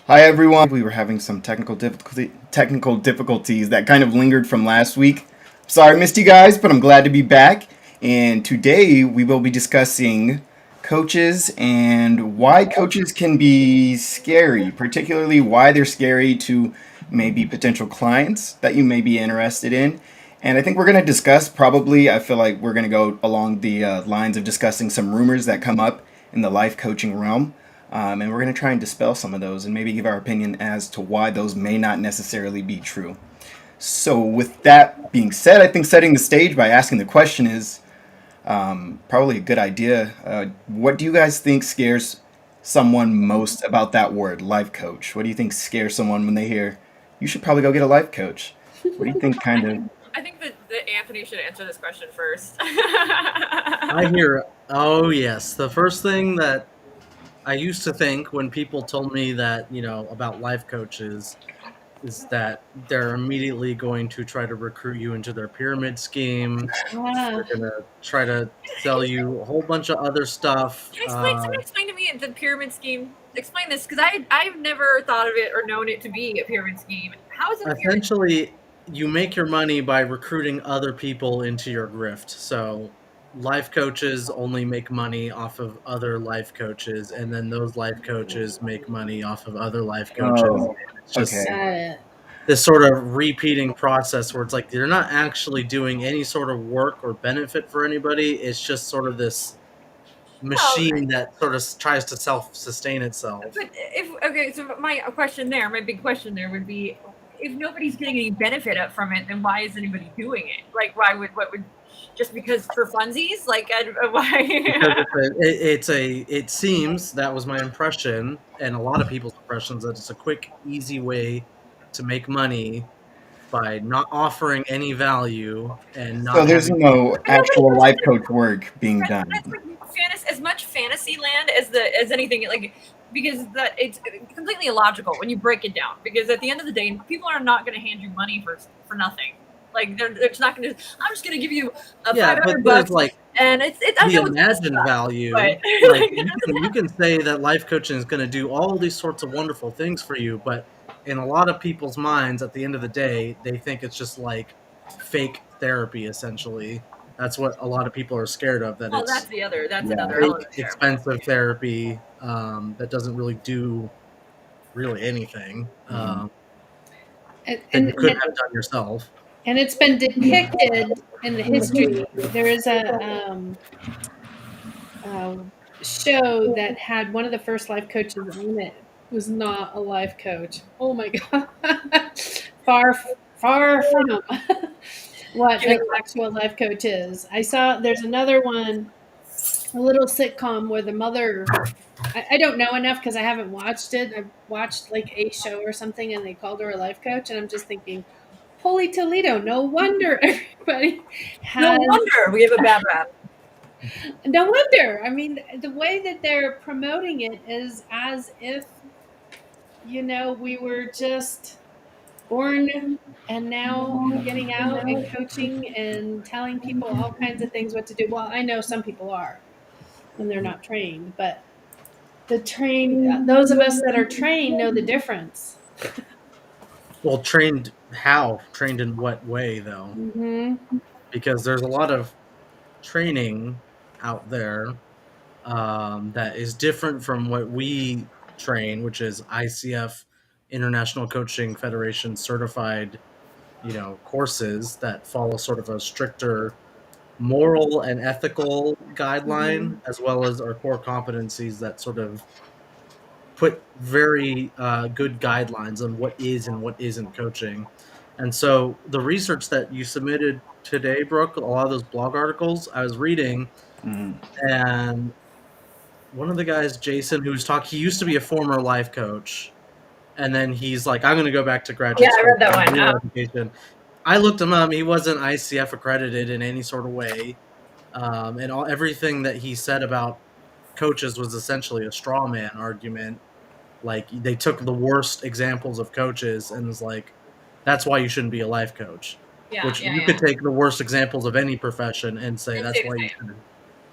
Hi everyone. We were having some technical difficulties that kind of lingered from last week. Sorry, I missed you guys, but I'm glad to be back. And today we will be discussing coaches and why coaches can be scary, particularly why they're scary to maybe potential clients that you may be interested in. And I think we're going to discuss probably, I feel like we're going to go along the lines of discussing some rumors that come up in the life coaching realm. And we're going to try and dispel some of those and maybe give our opinion as to why those may not necessarily be true. So, with that being said, I think setting the stage by asking the question is probably a good idea. What do you guys think scares someone most about that word, life coach? What do you think scares someone when they hear, you should probably go get a life coach? What do you think I kind think of. I think that Anthony should answer this question first. I hear, oh yes. The first thing that I used to think when people told me that, about life coaches is that they're immediately going to try to recruit you into their pyramid scheme. Ah, They're going to try to sell you a whole bunch of other stuff. Can someone explain to me the pyramid scheme? Explain this because I've never thought of it or known it to be a pyramid scheme. How is it a pyramid? Essentially, you make your money by recruiting other people into your grift. So, life coaches only make money off of other life coaches, and then those life coaches make money off of other life coaches. Oh, It's okay. just got it. this sort of repeating process where it's like you're not actually doing any sort of work or benefit for anybody. It's just sort of this Well, machine that sort of tries to self sustain itself. but if okay, so my question there, my big question there would be, if nobody's getting any benefit up from it, then why is anybody doing it? Like, why would what would just because for funsies? Like, Because why? it seems that was my impression and a lot of people's impressions that it's a quick, easy way to make money by not offering any value and So, not there's having. no But nobody actual wants life to. coach work being That's done. like as much fantasy land as anything. Like because that it's completely illogical when you break it down. Because at the end of the day, people are not going to hand you money for nothing. Like they're just not going to. I'm just going to give you a Yeah, five but hundred there's bucks, like and I the know it's going to imagined suck, but value. Like like, you can say that life coaching is going to do all these sorts of wonderful things for you, but in a lot of people's minds, at the end of the day, they think it's just like fake therapy. Essentially, that's what a lot of people are scared of. That well, it's that's Yeah. another fake, element there. expensive therapy that doesn't really do really anything Mhm. And, that and you could and have done yourself. and it's been depicted in the history. There is a show that had one of the first life coaches on it was not a life coach. Oh my god, far far from what an Giving actual life coach is. I saw there's another one, a little sitcom where the mother. I don't know enough because I haven't watched it. I've watched like a show or something, and they called her a life coach, and I'm just thinking, holy Toledo! No wonder everybody no has. wonder we have a bad rap. No wonder. I mean, the way that they're promoting it is as if we were just born and now getting out and coaching and telling people all kinds of things what to do. Well, I know some people are when they're not trained, but those of us that are trained know the difference. Well, trained how? Trained in what way, though? Hmm. Because there's a lot of training out there that is different from what we train, which is ICF, International Coaching Federation certified, courses that follow sort of a stricter moral and ethical Hmm. guideline, as well as our core competencies that sort of put very good guidelines on what is and what isn't coaching. And so the research that you submitted today, Brooke, a lot of those blog articles I was reading, Mhm. and one of the guys, Jason, who's talking, he used to be a former life coach, and then he's like, I'm going to go back to Yeah, graduate I school read that for one. real education. I looked him up. He wasn't ICF accredited in any sort of way. And everything that he said about coaches was essentially a straw man argument. Like they took the worst examples of coaches and was like, that's why you shouldn't be a life coach. Yeah, Which yeah, you could yeah. take the worst examples of any profession and say And that's say the why you same.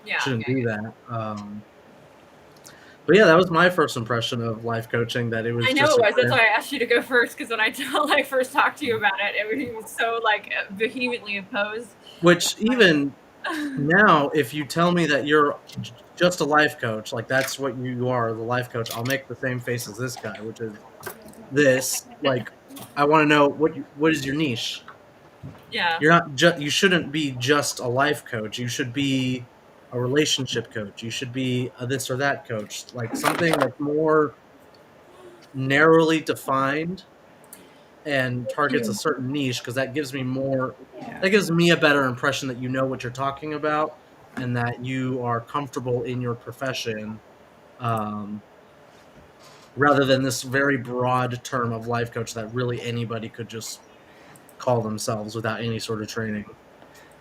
Yeah, shouldn't yeah, do yeah. that. But yeah, that was my first impression of life coaching. That it was I know just it was. That's why I asked you to go first, because when I first talked to you about it, he was so like vehemently opposed. which even now, if you tell me that you're just a life coach, like that's what you are, the life coach, I'll make the same face as this guy, which is this. Like, I want to know what is your niche. Yeah. You're not just. You shouldn't be just a life coach. You should be a relationship coach. You should be a this or that coach. Like something that's more narrowly defined and targets a certain niche, because that gives me more. Yeah. That gives me a better impression that you know what you're talking about and that you are comfortable in your profession, um, rather than this very broad term of life coach that really anybody could just call themselves without any sort of training.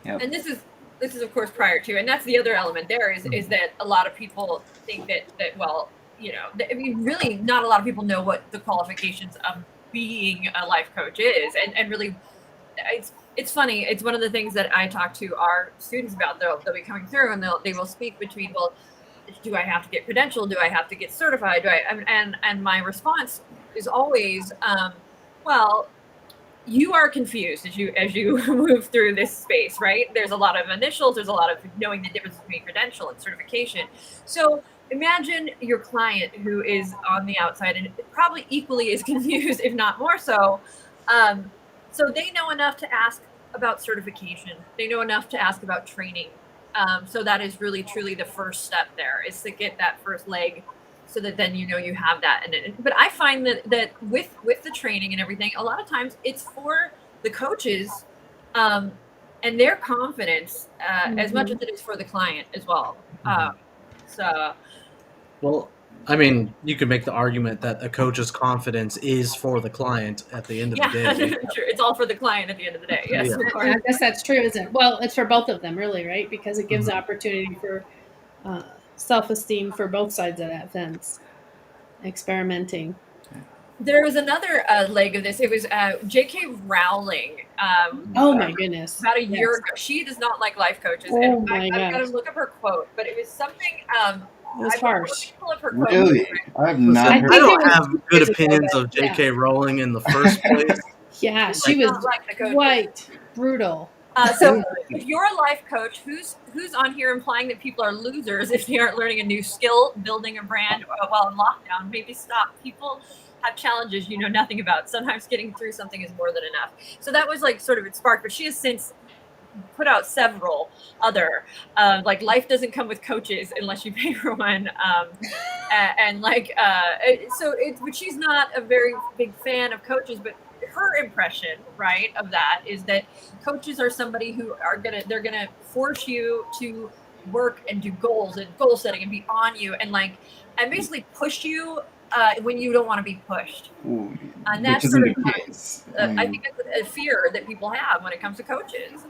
Yep. And this is of course prior to, and that's the other element there is that a lot of people think that well, I mean, really not a lot of people know what the qualifications of being a life coach is, and really it's funny. It's one of the things that I talk to our students about. They'll be coming through and they will speak between, well, do I have to get credentialed? Do I have to get certified? And my response is always, well, you are confused as you move through this space, right? There's a lot of initials. There's a lot of knowing the difference between credential and certification. So imagine your client who is on the outside and probably equally as confused, if not more so. So they know enough to ask about certification. They know enough to ask about training. So that is really truly the first step there, is to get that first leg, so that then you have that. But I find that with the training and everything, a lot of times it's for the coaches and their confidence as much as it is for the client as well. So, well, I mean, you could make the argument that a coach's confidence is for the client at the end of the day. Sure, it's all for the client at the end of the day. Yes, Yeah. of course. I guess that's true, isn't it? Well, it's for both of them, really, right? Because it gives the opportunity for self-esteem for both sides of that fence. Experimenting. There was another leg of this. It was J.K. Rowling. Oh my goodness! About a year ago, she does not like life coaches. Oh And my I've got to gosh. look up her quote, but it was something. It was I've got harsh. to pull up her quote. Really? I have Listen, not I heard think of it don't was have 2 good years ago, opinions but of J.K. Rowling in the first place. Yeah, she was Not like the coaches. quite brutal. So if you're a life coach, who's on here implying that people are losers if they aren't learning a new skill, building a brand while in lockdown? Maybe stop. People have challenges you know nothing about. Sometimes getting through something is more than enough. So that was like sort of its spark, but she has since put out several other like life doesn't come with coaches unless you pay for one, and like but she's not a very big fan of coaches, but her impression, right, of that is that coaches are somebody who they're gonna force you to work and do goals and goal setting and be on you and basically push you when you don't want to be pushed. Ooh, And which that's isn't sort of the case. I think that's a fear that people have when it comes to coaches.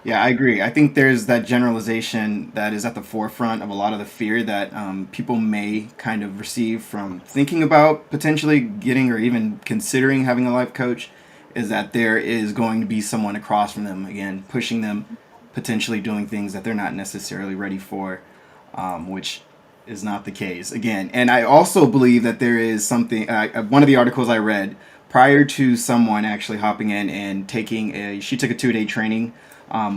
Yeah, I agree. I think there's that generalization that is at the forefront of a lot of the fear that people may kind of receive from thinking about potentially getting or even considering having a life coach, is that there is going to be someone across from them, again, pushing them, potentially doing things that they're not necessarily ready for, which is not the case. Again, and I also believe that there is something, one of the articles I read prior to someone actually hopping in and she took a 2-day training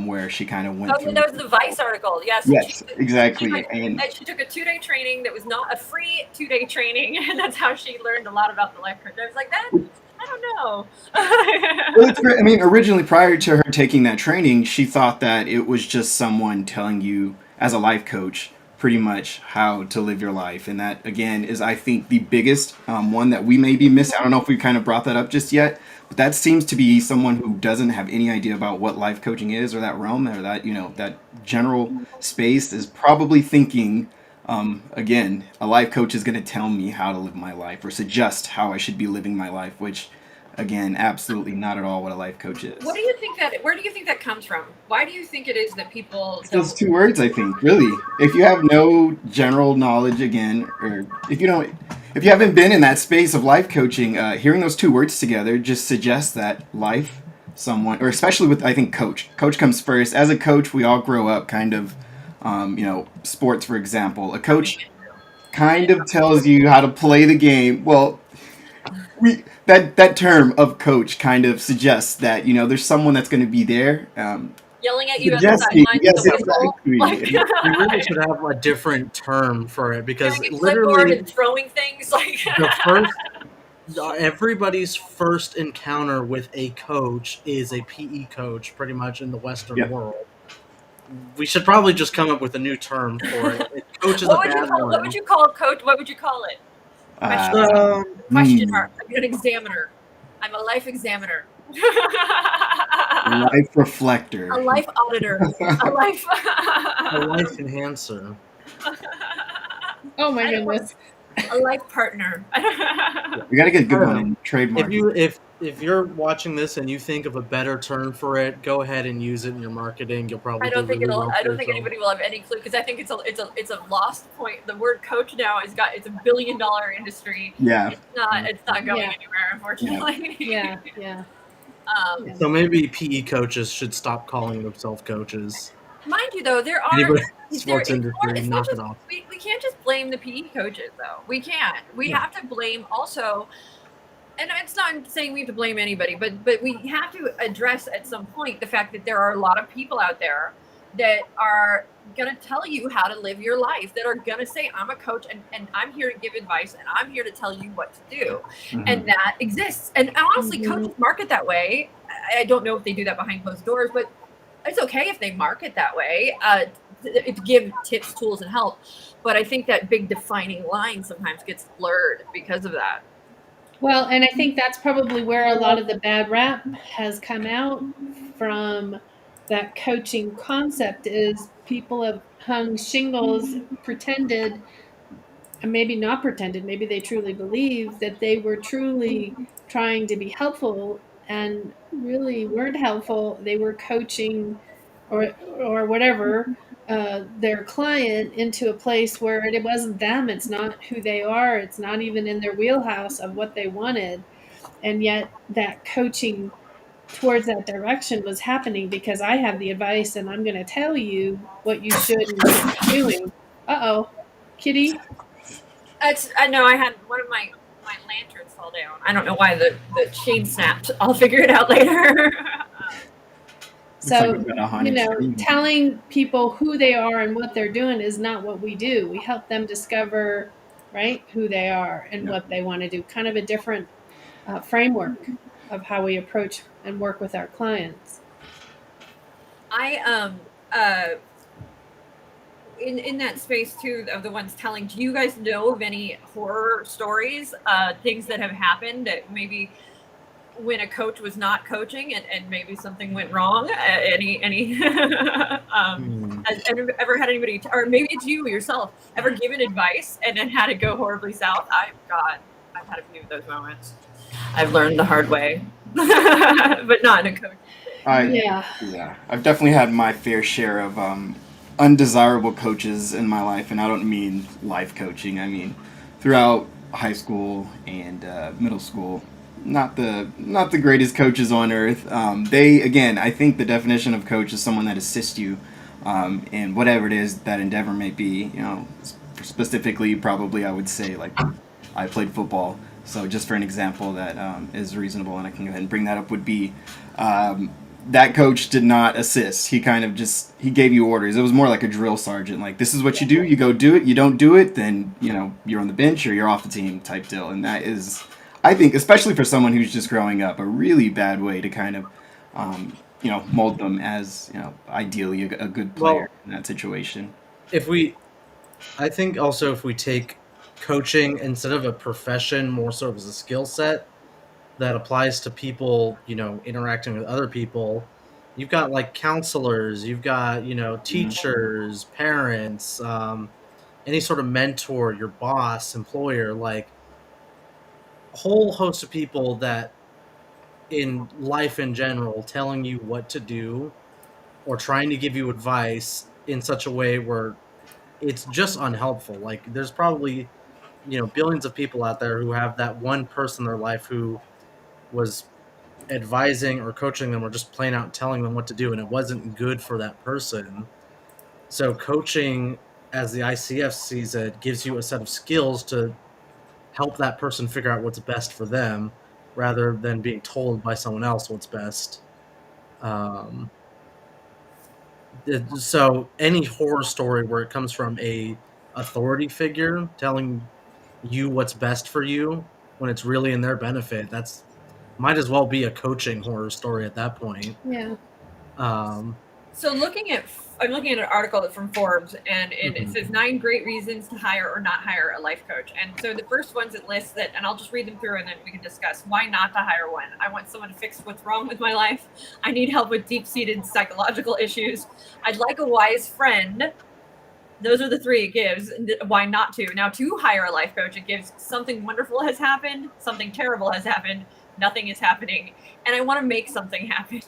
where she kind of went through. That was the Vice article. Yes. Yes, exactly. She took a 2-day training that was not a free 2-day training, and that's how she learned a lot about the life coach. I was like, that I don't know. Well, it's great. I mean, originally, prior to her taking that training, she thought that it was just someone telling you, as a life coach, pretty much how to live your life. And that, again, is, I think, the biggest one that we may be missing. I don't know if we kind of brought that up just yet, but that seems to be someone who doesn't have any idea about what life coaching is, or that realm, or that, that general space, is probably thinking, again, a life coach is going to tell me how to live my life or suggest how I should be living my life, which, again, absolutely not at all what a life coach is. Where do you think that comes from? Why do you think it is that people It's those 2 words, I think, really. If you have no general knowledge, again, or if you haven't been in that space of life coaching, hearing those 2 words together just suggests that someone, or especially with, I think, coach comes first. As a coach, we all grow up kind of sports, for example. A coach kind of tells you how to play the game. Well, that term of coach kind of suggests that there's someone that's going to be there, Yelling at you at the suggesting. sidelines Yes, with a whistle. Like, exactly. We really should have a different term for it because carrying a clipboard literally and throwing things. Like, the first everybody's first encounter with a coach is a PE coach, pretty much in the Western Yep. world. We should probably just come up with a new term for it. Coach is a bad what one. would you call coach? What would you call it? Uh, Question hmm, mark. I'm an examiner. I'm a life examiner. life reflector. A life auditor. A life. A life enhancer. Oh my I don't goodness. A life partner. We got to get a good one Um, in trademark. If you're watching this and you think of a better term for it, go ahead and use it in your marketing. You'll probably I don't do think really well I for don't think yourself. anybody will have any clue because I think it's a lost point. The word coach now it's a $1 billion industry. Yeah. It's not going Yeah. anywhere, unfortunately. Yeah. Um, So maybe PE coaches should stop calling themselves coaches. mind you, though, there are Anybody there sports it's, more, industry, it's not knock it just off. we can't just blame the PE coaches though. We can't. We Yeah. have to blame also. And it's not saying we have to blame anybody, but we have to address at some point the fact that there are a lot of people out there that are going to tell you how to live your life, that are going to say, I'm a coach and I'm here to give advice and I'm here to tell you what to do. And that exists. And honestly, coaches market that way. I don't know if they do that behind closed doors, but it's okay if they market that way to give tips, tools, and help. But I think that big defining line sometimes gets blurred because of that. Well, and I think that's probably where a lot of the bad rap has come out from. That coaching concept is people have hung shingles, pretended, and maybe not pretended, maybe they truly believe that they were truly trying to be helpful and really weren't helpful. They were coaching or whatever their client into a place where it wasn't them. It's not who they are. It's not even in their wheelhouse of what they wanted. And yet that coaching towards that direction was happening because I have the advice and I'm going to tell you what you should and should be doing. Uh-oh, kitty. I know I had one of my lanterns fall down. I don't know why the chain snapped. I'll figure it out later. So, we've got a haunted screen. telling people who they are and what they're doing is not what we do. We help them discover, right, who they are and what they want to do. Kind of a different framework of how we approach and work with our clients. I in that space too of the ones telling. Do you guys know of any horror stories, things that have happened that maybe when a coach was not coaching and maybe something went wrong? Any has ever had anybody, or maybe it's you yourself, ever given advice and then had it go horribly south? I've had a few of those moments. I've learned the hard way, but not in a coach. Yeah. I've definitely had my fair share of undesirable coaches in my life, and I don't mean life coaching. I mean throughout high school and middle school. Not the greatest coaches on earth. They again, I think the definition of coach is someone that assists you in whatever it is that endeavor may be. Specifically, probably I would say like I played football. So just for an example that is reasonable, and I can go ahead and bring that up, would be that coach did not assist. He kind of he gave you orders. It was more like a drill sergeant. Like, this is what you do. You go do it. You don't do it, then you're on the bench or you're off the team type deal. And that is, I think, especially for someone who's just growing up, a really bad way to kind of mold them as ideally a good player in that situation. I think also if we take coaching instead of a profession more so as a skill set that applies to people, interacting with other people, you've got like counselors, you've got, teachers, parents, any sort of mentor, your boss, employer, like a whole host of people that in life in general telling you what to do or trying to give you advice in such a way where it's just unhelpful. Like there's probably, billions of people out there who have that one person in their life who was advising or coaching them or just plain out telling them what to do, and it wasn't good for that person. So coaching, as the ICF sees it, gives you a set of skills to help that person figure out what's best for them, rather than being told by someone else what's best. Um, so any horror story where it comes from a authority figure telling you what's best for you when it's really in their benefit, that's might as well be a coaching horror story at that point. Yeah. Um, So I'm looking at an article from Forbes, and it Mhm. says 9 great reasons to hire or not hire a life coach. And so the first ones it lists that, and I'll just read them through and then we can discuss why not to hire one. I want someone to fix what's wrong with my life. I need help with deep-seated psychological issues. I'd like a wise friend. Those are the 3 it gives. Why not to? Now, to hire a life coach, it gives something wonderful has happened, something terrible has happened, nothing is happening, and I want to make something happen.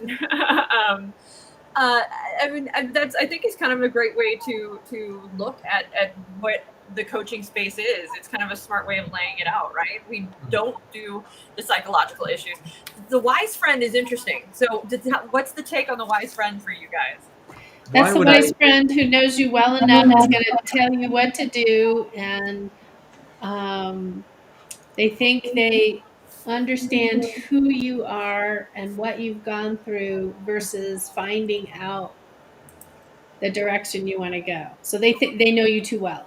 I mean, I think is kind of a great way to look at what the coaching space is. It's kind of a smart way of laying it out, right? We don't do the psychological issues. The wise friend is interesting. So, what's the take on the wise friend for you guys? That's Why the would wise I? friend who knows you well enough, is going to tell you what to do, and they think they understand who you are and what you've gone through versus finding out the direction you want to go. So they know you too well.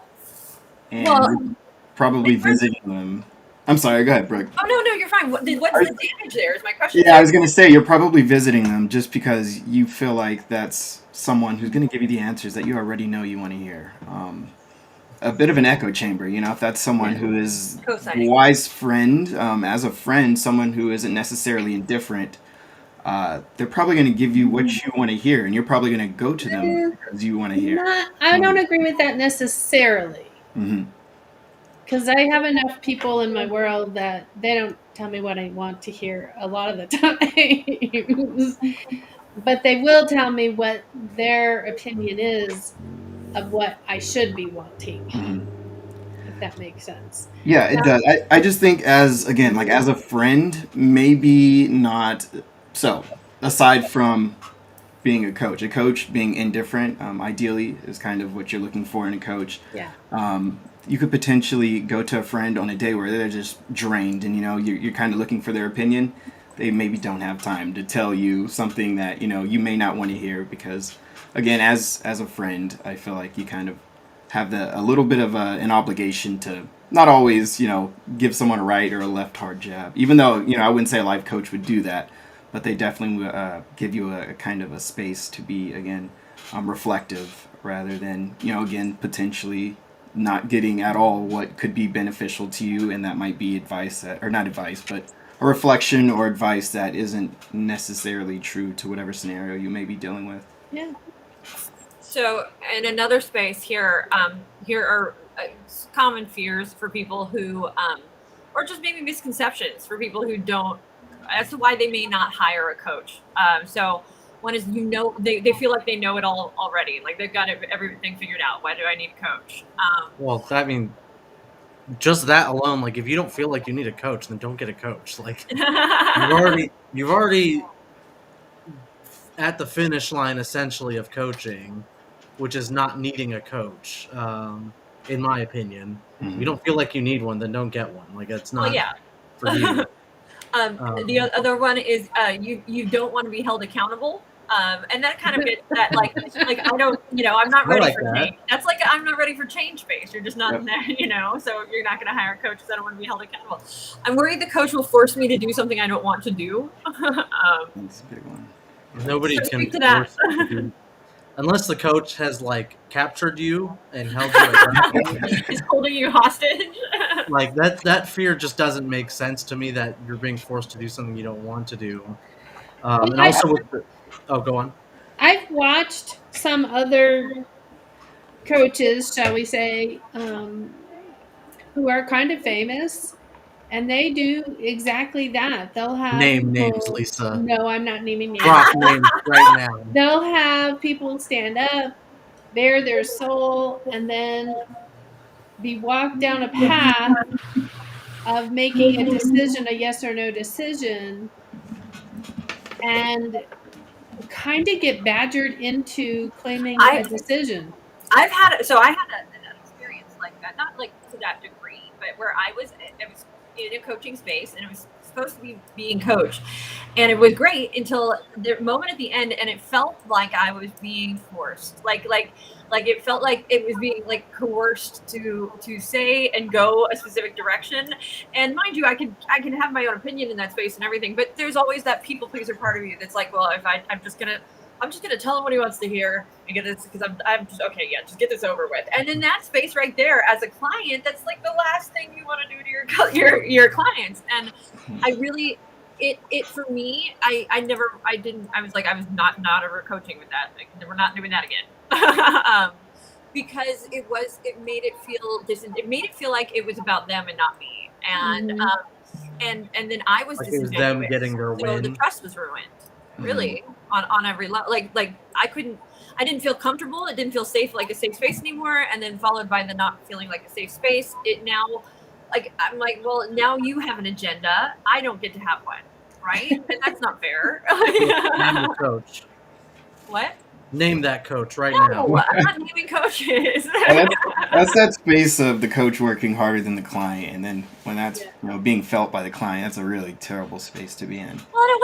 And Well, you're probably visiting them. I'm sorry, go ahead, Brooke. oh no, you're fine. What's the damage there? Is my question. Yeah, I was going to say, you're probably visiting them just because you feel like that's someone who's going to give you the answers that you already know you want to hear. A bit of an echo chamber, if that's someone Yeah. who is a Co-signing. wise friend, as a friend, someone who isn't necessarily indifferent, they're probably going to give you what you want to hear, and you're probably going to go to them because you want to hear. I don't agree with that necessarily, Mm-hmm. because I have enough people in my world that they don't tell me what I want to hear a lot of the times. But they will tell me what their opinion is of what I should be wanting, Mm-hmm. if that makes sense. Yeah, it does. I just think as a friend, maybe not. So, aside from being a coach being indifferent, ideally is kind of what you're looking for in a coach. Yeah. You could potentially go to a friend on a day where they're just drained, and you're kind of looking for their opinion. They maybe don't have time to tell you something that you may not want to hear because, again, as a friend, I feel like you kind of have a little bit of an obligation to not always give someone a right or a left hard jab. Even though I wouldn't say a life coach would do that, but they definitely give you a kind of a space to be again reflective rather than again potentially not getting at all what could be beneficial to you, and that might be advice or not advice, but a reflection or advice that isn't necessarily true to whatever scenario you may be dealing with. Yeah. So, in another space here, here are common fears for people who, or just maybe misconceptions for people who don't, as to why they may not hire a coach. So, one is they feel like they know it all already, like they've got everything figured out. Why do I need a coach? Well, I mean, just that alone, like if you don't feel like you need a coach, then don't get a coach. Like you've already at the finish line essentially of coaching, which is not needing a coach. In my opinion, if you don't feel like you need one, then don't get one. Like it's not for you. The other one is you don't want to be held accountable. And that kind of gets that like I don't I'm not ready like for that. change. That's like I'm not ready for change space. You're just not in Yep. there, so you're not going to hire a coach because I don't want to be held accountable. I'm worried the coach will force me to do something I don't want to do. That's a big one. Nobody So can speak to that. force you to do, unless the coach has like captured you and held you at gunpoint. Is holding you hostage. Like that fear just doesn't make sense to me, that you're being forced to do something you don't want to do. And also with go on. I've watched some other coaches, shall we say, who are kind of famous, and they do exactly that. They'll have Name people, names, Lisa. No, I'm not naming names. Drop names right now. They'll have people stand up, bare their soul, and then be walked down a path of making a decision, a yes or no decision, and kind of get badgered into claiming a decision. I had an experience like that, not like to that degree, but where I was in a coaching space and it was supposed to be being coached, and it was great until the moment at the end, and it felt like I was being forced, like it felt like it was being like coerced to say and go a specific direction. And mind you, I can have my own opinion in that space and everything, but there's always that people pleaser part of you that's like, well, if I'm just gonna tell him what he wants to hear and get this because I'm just okay. Yeah, just get this over with. And in that space right there, as a client, that's like the last thing you want to do to your clients. And I really, it for me, I was like, I was not ever coaching with that. Like, we're not doing that again. Because it made it feel like it was about them and not me. And and then I was Like it was them disingenuous. getting their So the win. trust was ruined, really, on every level. Like I didn't feel comfortable. It didn't feel safe, like a safe space anymore. And then followed by the not feeling like a safe space. It now, like, I'm like, well, now you have an agenda. I don't get to have one, right? And that's not fair. Name the coach. What? Name that coach right No, now. I'm not naming coaches. And that's that space of the coach working harder than the client, and then when that's being felt by the client, that's a really terrible space to be in. Well, it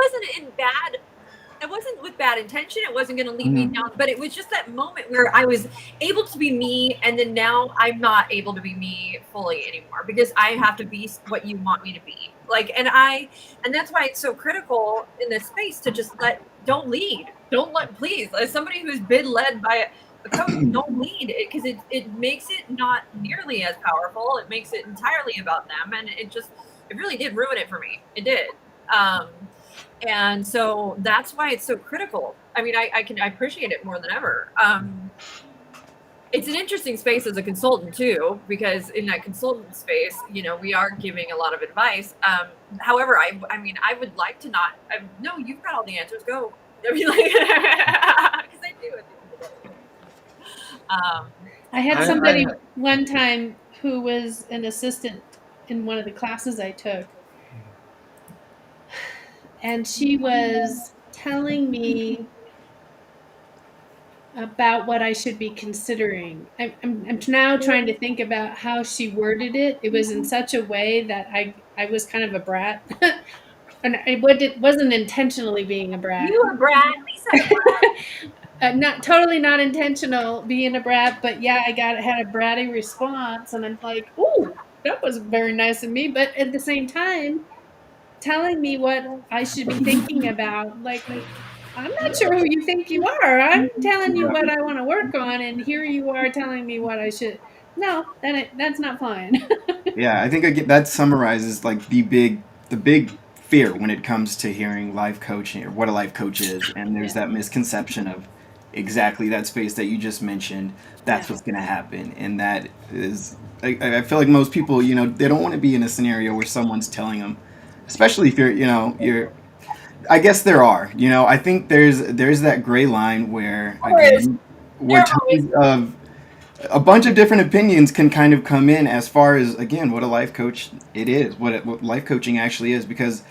wasn't with bad intention. It wasn't going to lead me down, but it was just that moment where I was able to be me, and then now I'm not able to be me fully anymore because I have to be what you want me to be. Like, and that's why it's so critical in this space to just don't lead. Don't let, please, as somebody who's been led by a coach, don't lead it, because it makes it not nearly as powerful. It makes it entirely about them, and it really did ruin it for me. It did. And so that's why it's so critical. I mean, I appreciate it more than ever. It's an interesting space as a consultant too, because in that consultant space, we are giving a lot of advice. However, I mean, I would like to not. No, you've got all the answers. Go. I mean, like, because I do. I had somebody one time who was an assistant in one of the classes I took, and she was telling me about what I should be considering. I'm now trying to think about how she worded it. It was in such a way that I was kind of a brat. And it wasn't intentionally being a brat. You a brat, Lisa. Not intentional being a brat, but yeah, had a bratty response, and I'm like, "Ooh, that was very nice of me." But at the same time, telling me what I should be thinking about, like, I'm not sure who you think you are. I'm telling you what I want to work on, and here you are telling me what I should. No, that's not fine. Yeah, I think that summarizes like the big fear when it comes to hearing life coaching or what a life coach is, and there's that misconception of exactly that space that you just mentioned. That's what's going to happen, and that is. I feel like most people, they don't want to be in a scenario where someone's telling them, especially if you're. I guess there are. I think there's that gray line where again, where tons of a bunch of different opinions can kind of come in as far as again what a life coach what life coaching actually is, because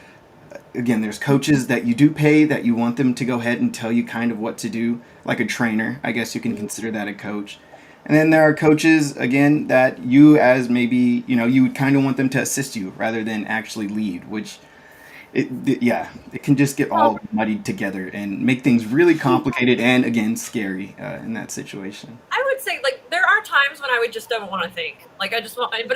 again there's coaches that you do pay that you want them to go ahead and tell you kind of what to do, like a trainer. I guess you can consider that a coach. And then there are coaches again that you as maybe you would kind of want them to assist you rather than actually lead, which it can just get all muddied together and make things really complicated and again scary in that situation. I would say, like, there are times when I would just don't want to think. Like, I just want, but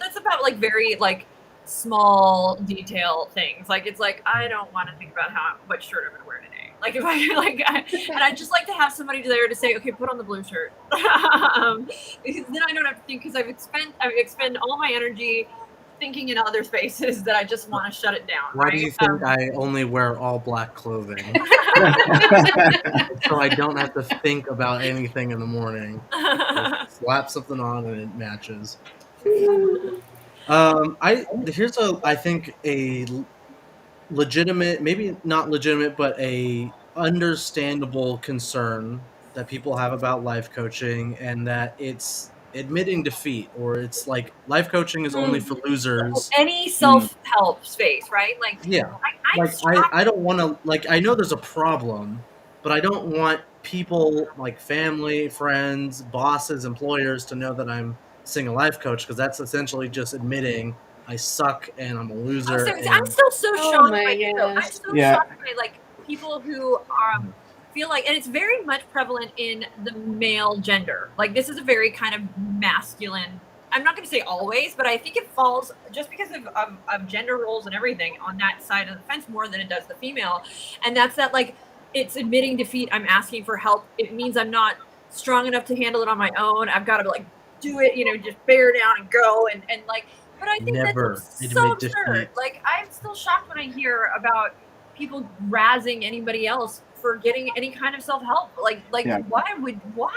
that's about like very like small detail things. Like, it's like I don't want to think about what shirt I'm gonna wear today. Like, if I like, and I just like to have somebody there to say, okay, put on the blue shirt, because then I don't have to think, because I expend all my energy thinking in other spaces that I just want to shut it down. Why do you think I only wear all black clothing? So I don't have to think about anything in the morning. Just slap something on and it matches. I think a legitimate, maybe not legitimate, but a understandable concern that people have about life coaching, and that it's admitting defeat, or it's like life coaching is only for losers. Any self-help space, right? Like, yeah, I don't want to, like, I know there's a problem, but I don't want people like family, friends, bosses, employers to know that I'm seeing a life coach, because that's essentially just admitting I suck and I'm a loser. I'm And still so Oh shocked my by it, though. I'm gosh. so Yeah. shocked by like people who feel like, and it's very much prevalent in the male gender. Like this is a very kind of masculine. I'm not going to say always, but I think it falls just because of gender roles and everything on that side of the fence more than it does the female. And that's that, like, it's admitting defeat. I'm asking for help. It means I'm not strong enough to handle it on my own. I've got to like do it, just bear down and go. And like, but I think never that's so admit absurd. defeat. Like, I'm still shocked when I hear about people razzing anybody else for getting any kind of self-help. Like Yeah. why would people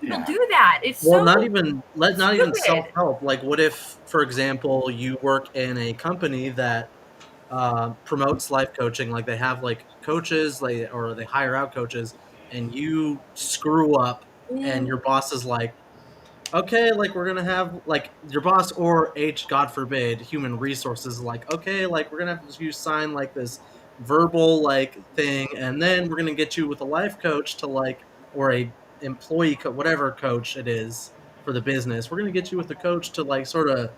Yeah. do that? It's Well, so not even stupid. self-help. Like, what if, for example, you work in a company that promotes life coaching? Like, they have like coaches, like, or they hire out coaches, and you screw up, and your boss is like, okay, like, we're gonna have, like, your boss or God forbid, human resources, like, okay, like, we're gonna have you sign like this verbal like thing, and then we're gonna get you with a life coach to like, or a whatever coach it is for the business. We're gonna get you with a coach to like sort of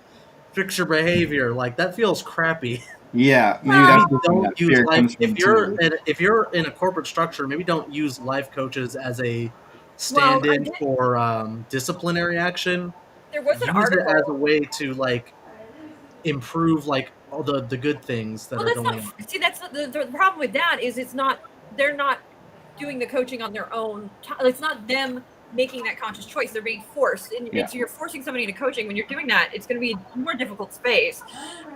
fix your behavior. Like, that feels crappy. Yeah, maybe Maybe that's Well, where some of don't that use fear life comes from too. if you're in a corporate structure. Maybe don't use life coaches as a I stand-in did. for disciplinary action. There was an Use it as a article. way to like improve like all the good things that Well, are that's going not. on. See, that's the problem with that is it's not. They're not doing the coaching on their own. It's not them making that conscious choice. They're being forced, and Yeah. so you're forcing somebody into coaching. When you're doing that, it's going to be a more difficult space.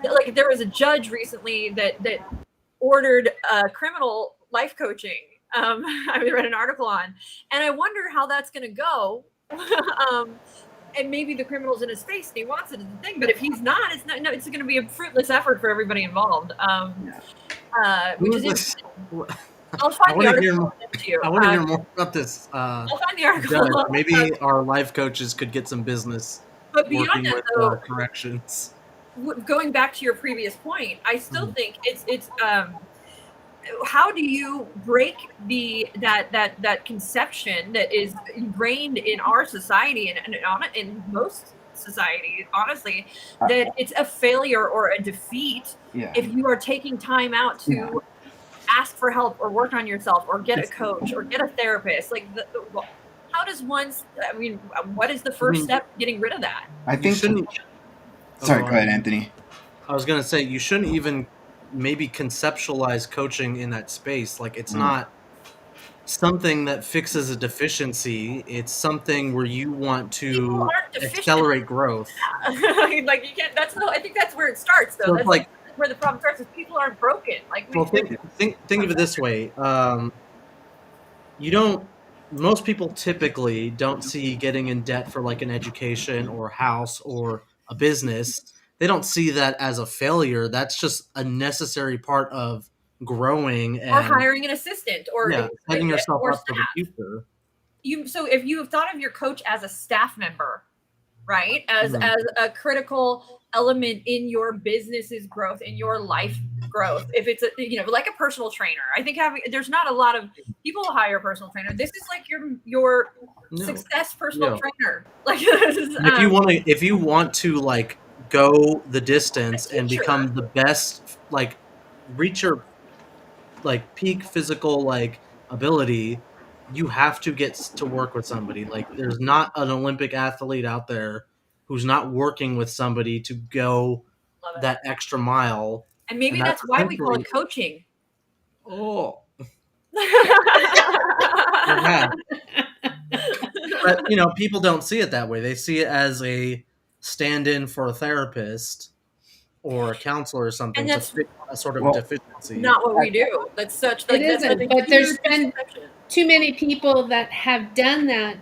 Like there was a judge recently that ordered criminal life coaching. I read an article on, and I wonder how that's going to go. And maybe the criminal's in his face and he wants it as a thing, but if he's not, it's not. No, it's going to be a fruitless effort for everybody involved. Which is interesting. I'll I find the want to hear article more. and send it to you. I want to hear more about this I'll find the article. judge. Maybe our life coaches could get some business But beyond working that, with though, corrections. going back to your previous point, I still think it's how do you break that conception that is ingrained in our society and in most society, honestly, that it's a failure or a defeat Yeah. if you are taking time out to ask for help or work on yourself or get a coach or get a therapist. Like, how does one? I mean, what is the first step to getting rid of that? I You think. shouldn't. Sorry, go ahead, Anthony. I was gonna say you shouldn't even maybe conceptualize coaching in that space. Like, it's not something that fixes a deficiency. It's something where you want People to aren't deficient. accelerate growth. Like you can't. I think that's where it starts, though. So That's like where the problem starts. Is people aren't broken. Like well, think of it this way. You don't. Most people typically don't see getting in debt for like an education or a house or a business. They don't see that as a failure. That's just a necessary part of growing or and hiring an assistant or setting yourself or up for the future. So if you have thought of your coach as a staff member, right, as a critical element in your business's growth, in your life growth, if it's like a personal trainer, I think there's not a lot of people who hire a personal trainer. This is like your success personal trainer. Like if you want to like go the distance and become the best, like reach your like peak physical like ability, you have to get to work with somebody. Like, there's not an Olympic athlete out there who's not working with somebody to go that extra mile. And maybe that's why we call it coaching. Oh. But people don't see it that way. They see it as a stand-in for a therapist or a counselor or something to fix a sort of deficiency. Not what we do. That's such like it isn't. But there's been too many people that have done that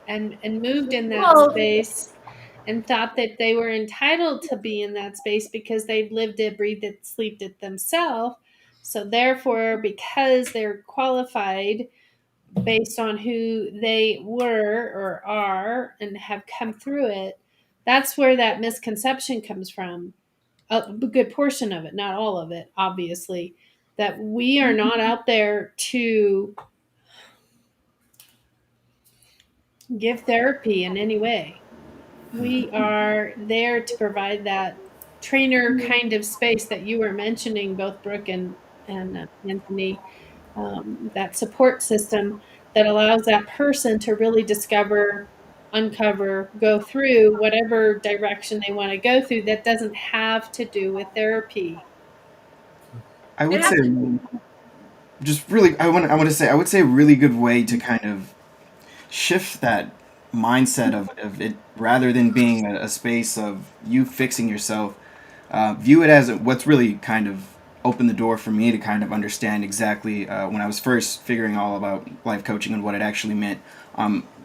and moved in that space and thought that they were entitled to be in that space because they've lived it, breathed it, sleeped it themselves. So therefore, because they're qualified based on who they were or are and have come through it, that's where that misconception comes from. A good portion of it, not all of it, obviously, that we are not out there to give therapy in any way. We are there to provide that trainer kind of space that you were mentioning, both Brooke and Anthony, that support system that allows that person to really discover, uncover, go through whatever direction they want to go through that doesn't have to do with therapy. I It would has say to, just really I want to say I would say a really good way to kind of shift that mindset of it rather than being a space of you fixing yourself. View it as what's really kind of opened the door for me to kind of understand exactly when I was first figuring all about life coaching and what it actually meant.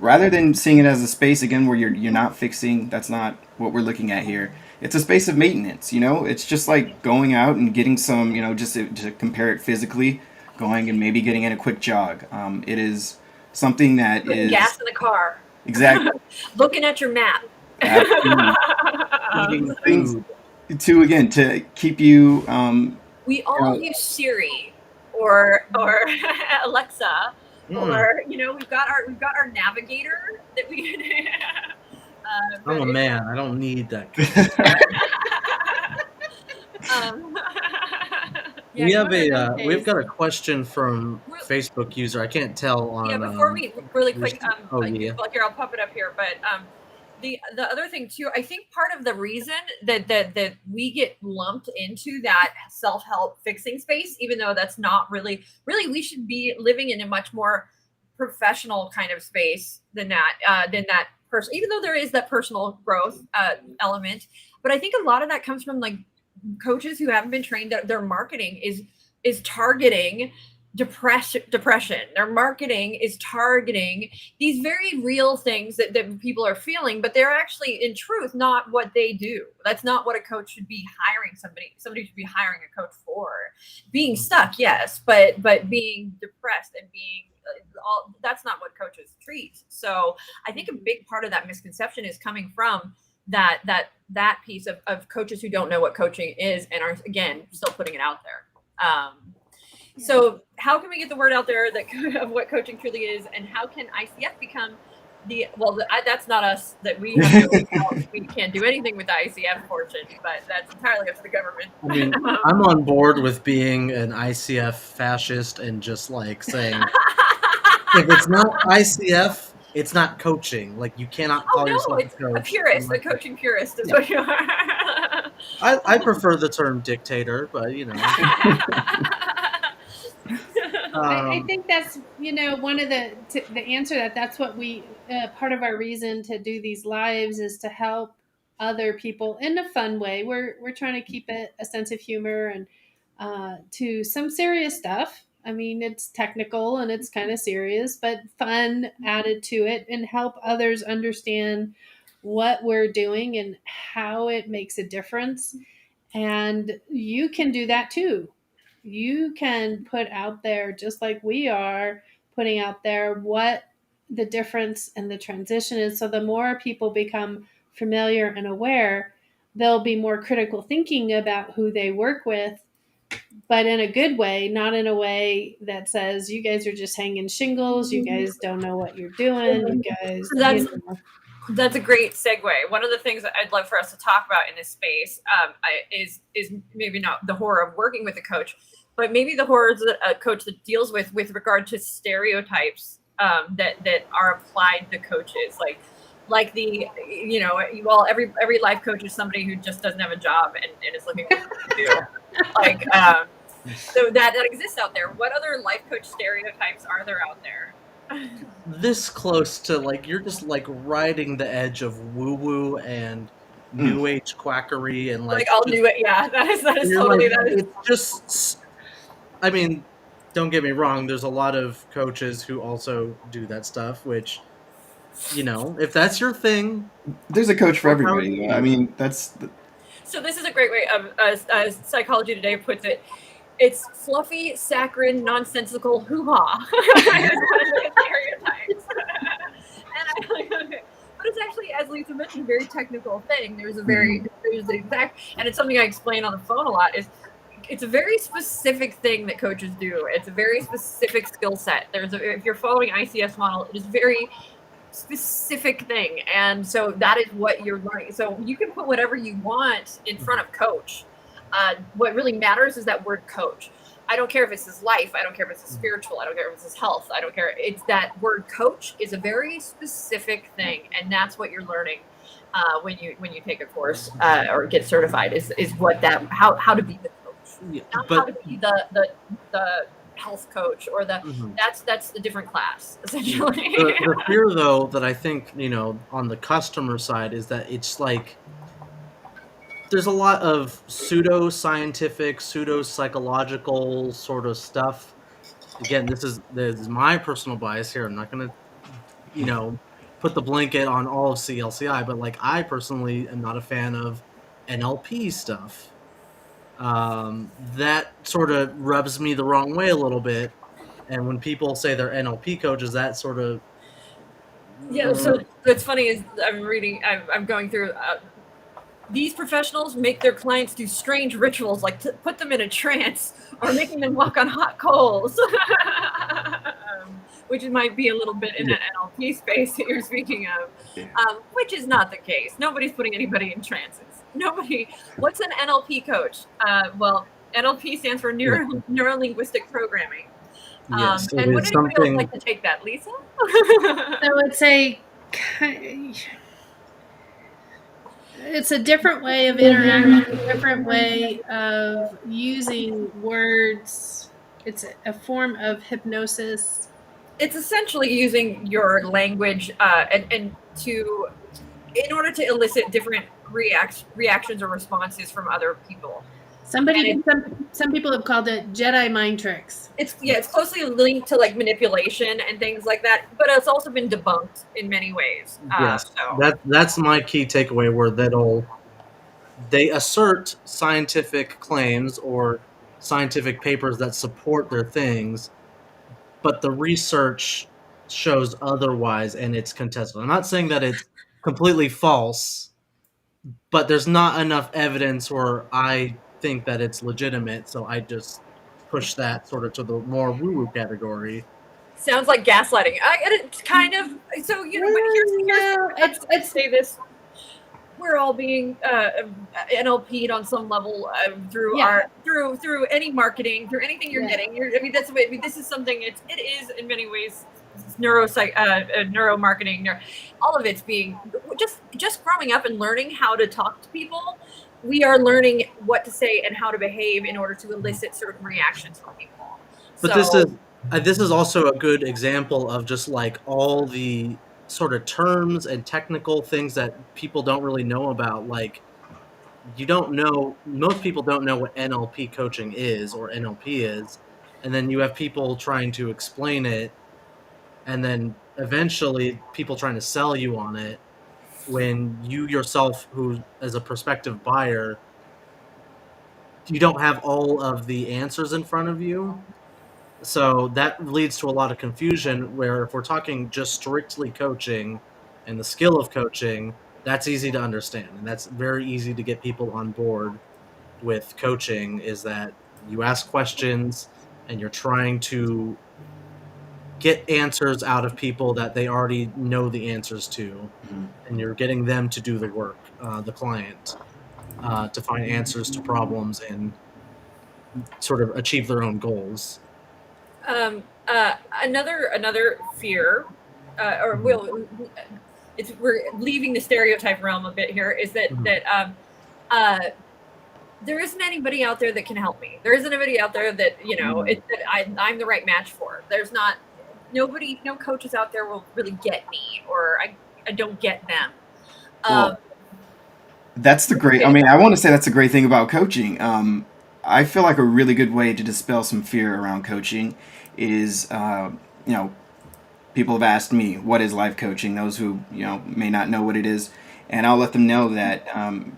Rather than seeing it as a space again where you're not fixing, that's not what we're looking at here. It's a space of maintenance. It's just like going out and getting some. Just to compare it physically, going and maybe getting in a quick jog. It is something that putting is gas in the car, exactly looking at your map. absolutely Eating things food. to again to keep you We you all know use Siri or Alexa, Mm, or we've got our navigator that we. I'm But a it's man. I don't need that kind of stuff. um, Yeah, go ahead, We've MKs. got a question from Real- Facebook user. I can't tell yeah, on before we really quick, oh yeah. like here, I'll pop it up here. But the other thing too, I think part of the reason that we get lumped into that self-help fixing space, even though that's not really, we should be living in a much more professional kind of space than that person. Even though there is that personal growth element, but I think a lot of that comes from like coaches who haven't been trained, that their marketing is targeting depression. Their marketing is targeting these very real things that people are feeling, but they're actually in truth not what they do. That's not what a coach should be hiring. Somebody should be hiring a coach for. Being stuck, yes, but being depressed and being all, that's not what coaches treat. So I think a big part of that misconception is coming from that piece of coaches who don't know what coaching is and are again still putting it out there. So how can we get the word out there of what coaching truly is, and how can ICF become that's not us, that we have no help. We can't do anything with the ICF portion, but that's entirely up to the government. I mean, I'm on board with being an ICF fascist and just like saying if it's not ICF, it's not coaching. Like you cannot Oh call no, yourself it's a a coach. purist, a coaching purist is Yeah. what you are. I prefer the term dictator, but you know. I Um, think that's one of the answer that's what we part of our reason to do these lives is to help other people in a fun way. We're trying to keep it a sense of humor and to some serious stuff. I mean, it's technical and it's kind of serious, but fun added to it, and help others understand what we're doing and how it makes a difference. And you can do that too. You can put out there, just like we are putting out there, what the difference and the transition is. So the more people become familiar and aware, they'll be more critical thinking about who they work with, but in a good way, not in a way that says, you guys are just hanging shingles, you guys don't know what you're doing, you guys, that's That's a great segue. One of the things that I'd love for us to talk about in this space is maybe not the horror of working with a coach, but maybe the horrors that a coach that deals with regard to stereotypes that are applied to coaches, like every life coach is somebody who just doesn't have a job and is looking for something to do. Like so that exists out there. What other life coach stereotypes are there out there? this close to like you're just like riding the edge of woo woo and new age quackery and Like like I'll just, do it. Yeah, that is you're like totally that is. it's just. I mean, don't get me wrong. There's a lot of coaches who also do that stuff, which if that's your thing, there's a coach for more power to everybody. I you. mean, So this is a great way of Psychology Today puts it. It's fluffy, saccharine, nonsensical hoo-ha. Is one of the stereotypes. But it's actually, as Lisa mentioned, a very technical thing. There's the exact, and it's something I explain on the phone a lot. It's a very specific thing that coaches do. It's a very specific skill set. If you're following ICS model, it is very specific thing, and so that is what you're learning. So you can put whatever you want in front of coach. What really matters is that word coach. I don't care if it's his life. I don't care if it's his spiritual. I don't care if it's his health. I don't care. It's that word coach is a very specific thing, and that's what you're learning when you take a course or get certified. Is what that how to be the coach, not how to be the health coach or the that's a different class essentially. The fear though that I think on the customer side is that it's like there's a lot of pseudo-scientific, pseudo-psychological sort of stuff. Again, this is my personal bias here. I'm not going to, put the blanket on all of CLCI, but like I personally am not a fan of NLP stuff. That sort of rubs me the wrong way a little bit. And when people say they're NLP coaches, that sort of So what's funny is I'm going through. These professionals make their clients do strange rituals, like to put them in a trance or making them walk on hot coals, which might be a little bit in that NLP space that you're speaking of, which is not the case. Nobody's putting anybody in trances. Nobody. What's an NLP coach? Well, NLP stands for neuro-linguistic programming. Yes, and would anybody else like to take that, Lisa? So it's a different way of interacting, a different way of using words. It's a form of hypnosis. It's essentially using your language in order to elicit different reactions or responses from other people. Some people have called it Jedi mind tricks. It's closely linked to like manipulation and things like that, but it's also been debunked in many ways. Yes, that's my key takeaway. Where they assert scientific claims or scientific papers that support their things, but the research shows otherwise, and it's contested. I'm not saying that it's completely false, but there's not enough evidence where I think that it's legitimate, so I just push that sort of to the more woo-woo category. Sounds like gaslighting. It's kind of so let's say this: we're all being NLP'd on some level through any marketing, through anything you're getting. This is something. It is in many ways neuromarketing. All of it's being just growing up and learning how to talk to people. We are learning what to say and how to behave in order to elicit certain reactions from people. But this is also a good example of just like all the sort of terms and technical things that people don't really know about. Like most people don't know what NLP coaching is or NLP is. And then you have people trying to explain it. And then eventually people trying to sell you on it. When you yourself, who as a prospective buyer, you don't have all of the answers in front of you. So that leads to a lot of confusion where if we're talking just strictly coaching and the skill of coaching, that's easy to understand. And that's very easy to get people on board with coaching, is that you ask questions and you're trying to get answers out of people that they already know the answers to. And you're getting them to do the work, the client, to find answers to problems and sort of achieve their own goals. Another fear, we're leaving the stereotype realm a bit here, is that there isn't anybody out there that can help me. There isn't anybody out there that I'm the right match for. There's not no coaches out there will really get me, or I don't get them. That's the great. I mean, I want to say that's a great thing about coaching. I feel like a really good way to dispel some fear around coaching is, people have asked me, what is life coaching? Those who, may not know what it is. And I'll let them know that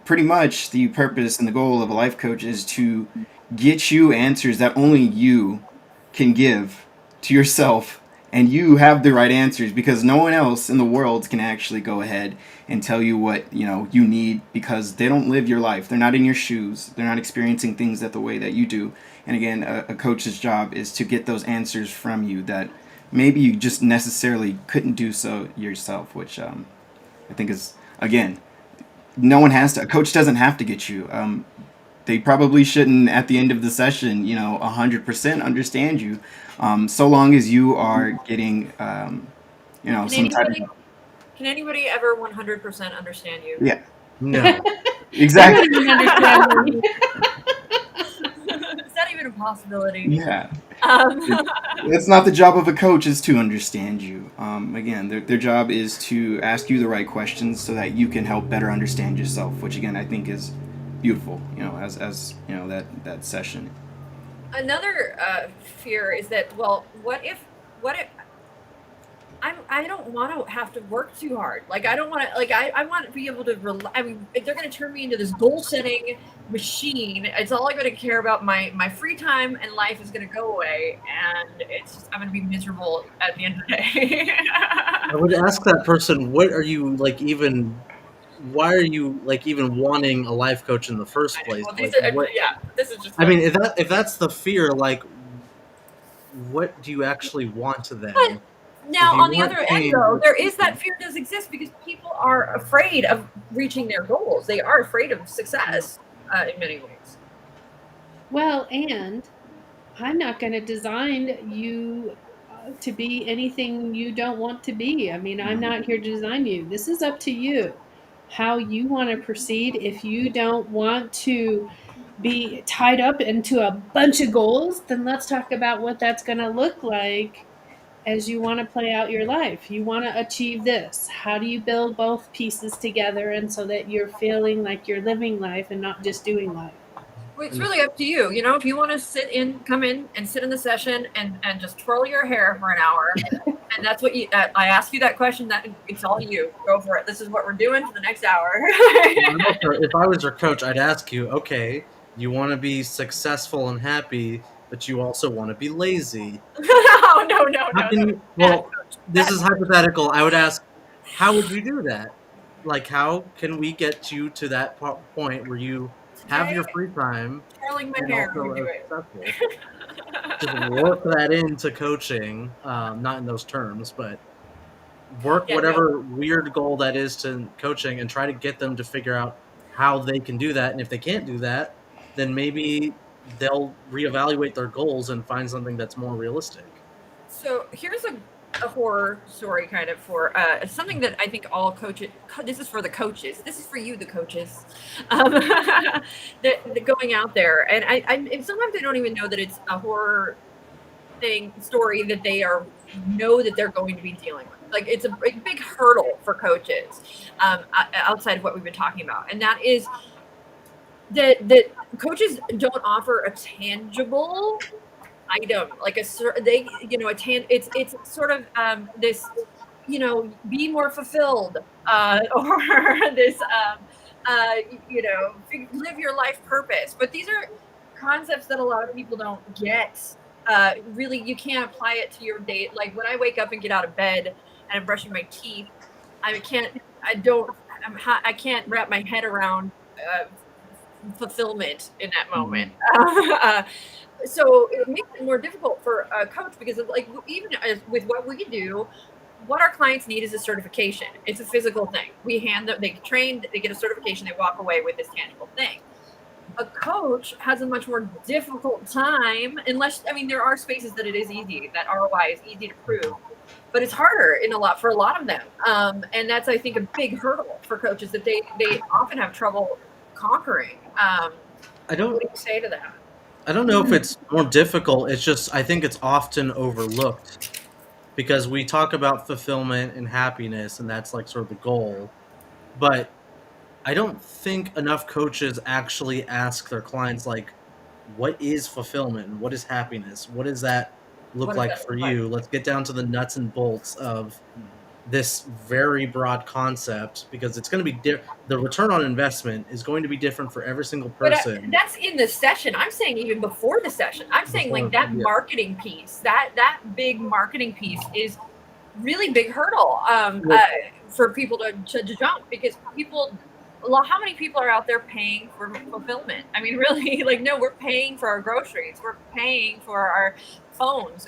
pretty much the purpose and the goal of a life coach is to get you answers that only you can give to yourself. And you have the right answers, because no one else in the world can actually go ahead and tell you what you need, because they don't live your life. They're not in your shoes. They're not experiencing things the way that you do. And again, a coach's job is to get those answers from you that maybe you just necessarily couldn't do so yourself, which I think is, again, no one has to. A coach doesn't have to get you. They probably shouldn't at the end of the session, 100% understand you, so long as you are getting, Can some type anybody of, can anybody ever 100% understand you? yeah, No. I exactly, don't even understand me. Is that even a possibility? yeah. Um, It's not the job of a coach is to understand you. Again, their job is to ask you the right questions so that you can help better understand yourself, which again I think is beautiful. As that session. Another fear is that, well, what if I don't want to have to work too hard. Like, I don't want to, like, I want to be able to I mean, if they're going to turn me into this goal setting machine, it's all I'm going to care about. My free time and life is going to go away, and it's just, I'm going to be miserable at the end of the day. I would ask that person, what are you like even why are you like even wanting a life coach in the first place? Well, Like these are, what yeah, this is just I like, mean, if that's the fear, like what do you actually want but then? If now, you on the want other end, change, though, there is that fear does exist because people are afraid of reaching their goals. They are afraid of success in many ways. Well, and I'm not going to design you to be anything you don't want to be. I mean, I'm Mhm. not here to design you. This is up to you. How you want to proceed. If you don't want to be tied up into a bunch of goals, then let's talk about what that's going to look like as you want to play out your life. You want to achieve this. How do you build both pieces together and so that you're feeling like you're living life and not just doing life? Well, it's and if, really up to you. You know, if you want to come in and sit in the session and just twirl your hair for an hour, and that's what you. I ask you that question. That it's all you. Go for it. This is what we're doing for the next hour. if I was your coach, I'd ask you, okay, you want to be successful and happy, but you also want to be lazy. No, no, no, How no, can no. you? Bad Well, coach. this Bad is coach. hypothetical. I would ask, how would you do that? Like, how can we get you to that point where you have Today, your free time twirling my and hair also would do are it. successful? Just work that into coaching, not in those terms, but work Yeah, no. whatever weird goal that is to coaching and try to get them to figure out how they can do that. And if they can't do that, then maybe they'll reevaluate their goals and find something that's more realistic. So here's a horror story, kind of, for something that I think all coaches. This is for the coaches. This is for you, the coaches. That going out there, and and sometimes I don't even know that it's a horror story that they are know that they're going to be dealing with. Like, it's a big hurdle for coaches, outside of what we've been talking about, and that is that coaches don't offer a tangible item, like they, it's sort of this, be more fulfilled, or this, live your life purpose. But these are concepts that a lot of people don't get. Really, you can't apply it to your day. Like, when I wake up and get out of bed and I'm brushing my teeth, I can't I don't I can't wrap my head around fulfillment in that moment. Mhm. uh, so it makes it more difficult for a coach, because of, like, even as with what we do, what our clients need is a certification. It's a physical thing. We hand them, they train, they get a certification, they walk away with this tangible thing. A coach has a much more difficult time, unless, I mean, there are spaces that it is easy, that ROI is easy to prove, but it's harder for a lot of them. And that's, I think, a big hurdle for coaches that they often have trouble conquering. I What don't do you say to that? I don't know if it's more difficult. It's just I think it's often overlooked because we talk about fulfillment and happiness and that's like sort of the goal. But I don't think enough coaches actually ask their clients like what is fulfillment and what is happiness? What does that What look does like that for look like? you? Let's get down to the nuts and bolts of this very broad concept because it's going to be the return on investment is going to be different for every single But person that's in the session. I'm saying even before the session. I'm saying, like, before that yeah. marketing piece, that big marketing piece is really big hurdle, Well, for people to jump, because people. How many people are out there paying for fulfillment? I mean, really, like, no, we're paying for our groceries, we're paying for our phones.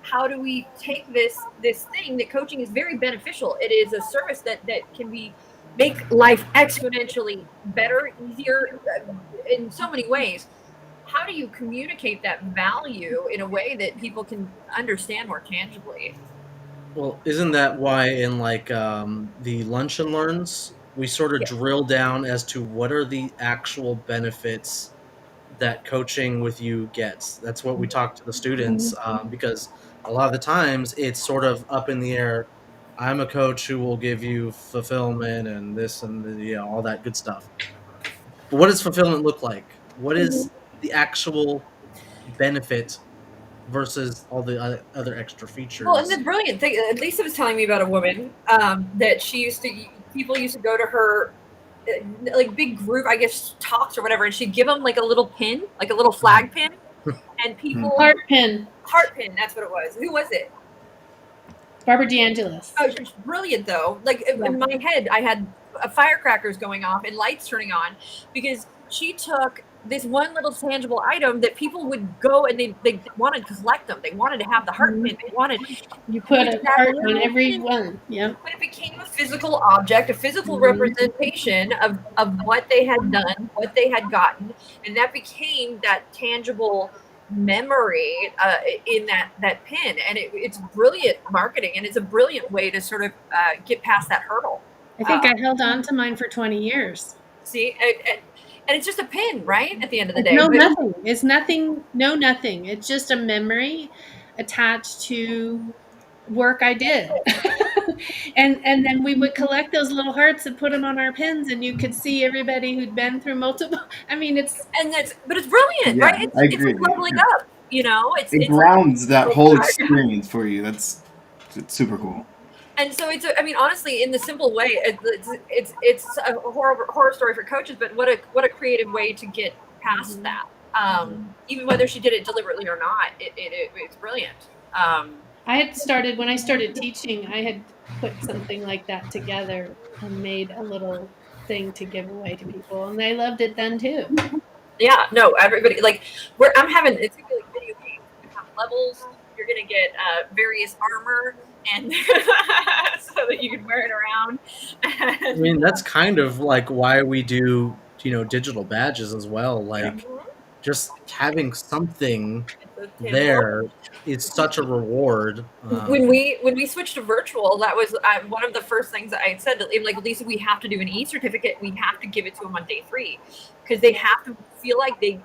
how do we take this thing that coaching is very beneficial? It is a service that can be make life exponentially better, easier in so many ways. How do you communicate that value in a way that people can understand more tangibly? Well, isn't that why in like the lunch and learns we sort of Yeah. drill down as to what are the actual benefits that coaching with you gets? That's what we talk to the students because a lot of the times it's sort of up in the air. I'm a coach who will give you fulfillment and this and all that good stuff. But what does fulfillment look like? What is the actual benefit versus all the other extra Well, and the features? brilliant thing, Lisa was telling me about a woman that she used to, people used to go to her like big group, I guess, talks or whatever, and she'd give them like a little pin, like a little flag pin, and people Heart pin. heart pin. That's what it was. Who was it? Barbara DeAngelis. Oh, it's brilliant though. Like Yeah. in my head, I had firecrackers going off and lights turning on because she took this one little tangible item that people would go and they wanted to collect them. They wanted to have the heart pin. They wanted You put with a that heart on little every pin, one. Yep. when it became a physical object, a physical representation of what they had done, what they had gotten, and that became that tangible memory in that pin. And it's brilliant marketing, and it's a brilliant way to sort of get past that hurdle. I think I held on to mine for 20 years. See, and it's just a pin, right? At the end of the It's day, no But- nothing. It's nothing. No nothing. It's just a memory attached to work I did. and then we would collect those little hearts and put them on our pins, and you could see everybody who'd been through multiple. I mean, it's but it's brilliant, Yeah, right? I It's agree. leveling up. You know, It grounds that whole experience for you. It's super cool. And so I mean, honestly, in the simple way, it's a horror story for coaches, but what a creative way to get past that. Even whether she did it deliberately or not, it's brilliant. I had started when I started teaching. I had put something like that together and made a little thing to give away to people, and they loved it then too. Yeah, no, everybody like I'm having it's gonna be like video games. You have levels. You're gonna get various armor, and so that you can wear it around. I mean, that's kind of like why we do, digital badges as well. Like, just having something there is such a reward. When we switched to virtual, that was one of the first things that I said. That, like, Lisa, we have to do an e-certificate. We have to give it to them on day 3 because they have to feel like they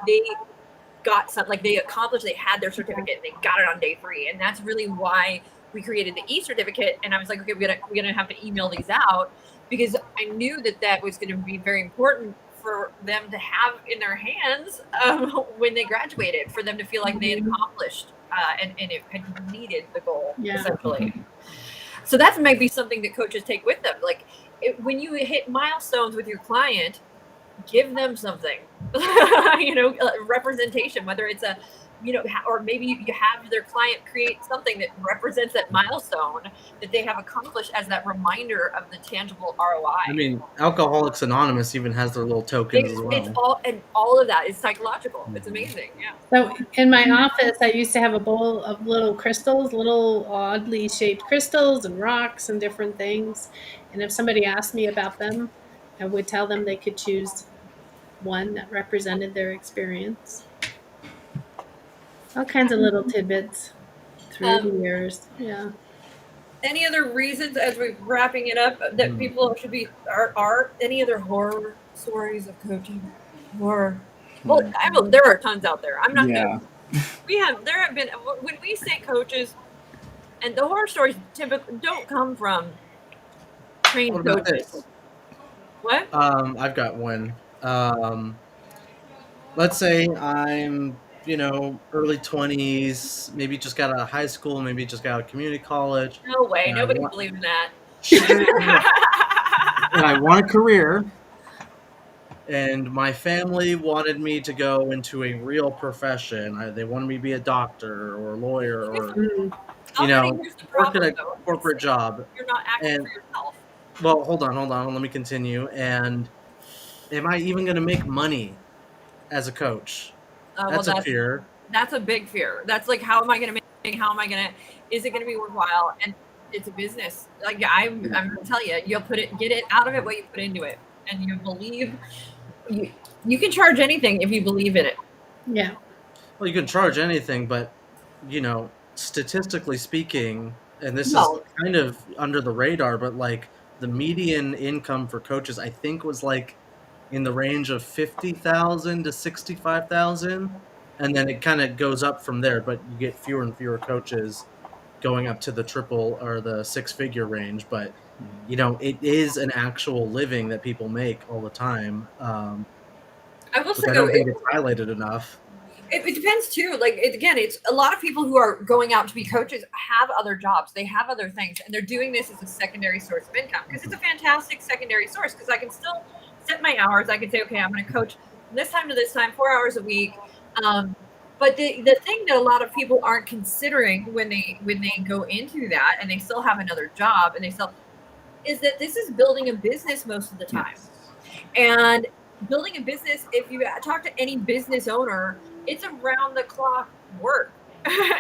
got something, like they accomplished, they had their certificate, and they got it on day 3, and that's really why we created the e-certificate. And I was like, okay, we're gonna have to email these out because I knew that was going to be very important for them to have in their hands when they graduated, for them to feel like they had accomplished and it had needed the goal, essentially. So that might be something that coaches take with them. Like when you hit milestones with your client, give them something, representation, whether it's or maybe you have their client create something that represents that milestone that they have accomplished as that reminder of the tangible ROI. I mean, Alcoholics Anonymous even has their little tokens as well. It's all of that is psychological. It's amazing. Yeah. So in my office, I used to have a bowl of little crystals, little oddly shaped crystals and rocks and different things. And if somebody asked me about them, I would tell them they could choose one that represented their experience. All kinds of little tidbits through the years. Yeah. Any other reasons, as we're wrapping it up, that people should be are any other horror stories of coaching? Horror. Well, there are tons out there. I'm not. Yeah. There have been, when we say coaches, and the horror stories typically don't come from trained What about coaches. this? What? I've got one. Let's say I'm, early 20s, maybe just got out of high school, maybe just got out of community college. No way. Nobody believes in that. And I want a career, and my family wanted me to go into a real profession. They wanted me to be a doctor or a lawyer or, work in a corporate job. You're not acting for yourself. Well, hold on. Let me continue. And am I even going to make money as a coach? That's a fear. That's a big fear. That's like, how am I going to make how am I gonna? Is it gonna be worthwhile? And it's a business. Like I'm gonna tell you, you'll get it out of it what you put into it, and you believe. You can charge anything if you believe in it. Yeah. Well, you can charge anything, but statistically speaking, and this is No, kind of under the radar, but like the median income for coaches, I think was like in the range of 50,000 to 65,000, and then it kind of goes up from there. But you get fewer and fewer coaches going up to the triple or the six-figure range. But it is an actual living that people make all the time, I will which say I though, don't think it's highlighted enough. it depends too. Like again, it's a lot of people who are going out to be coaches have other jobs, they have other things, and they're doing this as a secondary source of income because it's a fantastic secondary source. Because I can still set my hours. I can say, okay, I'm going to coach this time to this time, 4 hours a week. But the thing that a lot of people aren't considering when they go into that, and they still have another job, and they still is that this is building a business most of the time. And building a business, if you talk to any business owner, it's around the clock work.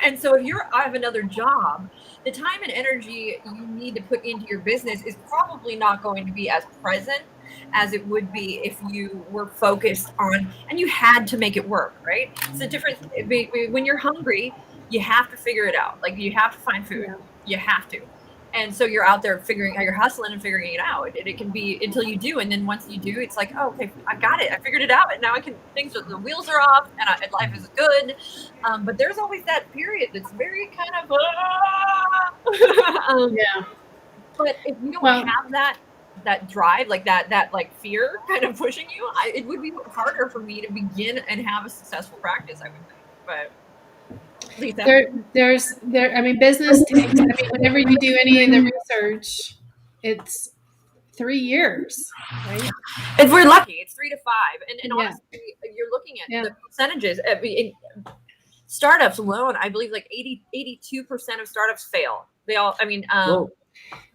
And so if I have another job, the time and energy you need to put into your business is probably not going to be as present as it would be if you were focused on and you had to make it work, right? It's a difference. When you're hungry, you have to figure it out. Like you have to find food. Yeah. You have to. And so you're out there figuring out, you're hustling and figuring it out. It can be until you do. And then once you do, it's like, oh, okay, I got it. I figured it out. And now the wheels are off and life is good. But there's always that period that's very kind of, Yeah. But if you don't have that drive, like that like fear kind of pushing you, it would be harder for me to begin and have a successful practice, I would think. But Lisa? I mean, business takes, whenever you do any of the research, it's 3 years, right? If we're lucky, it's 3 to 5. And Yeah. honestly, you're looking at the percentages. Startups alone, I believe like 82% of startups fail. They all,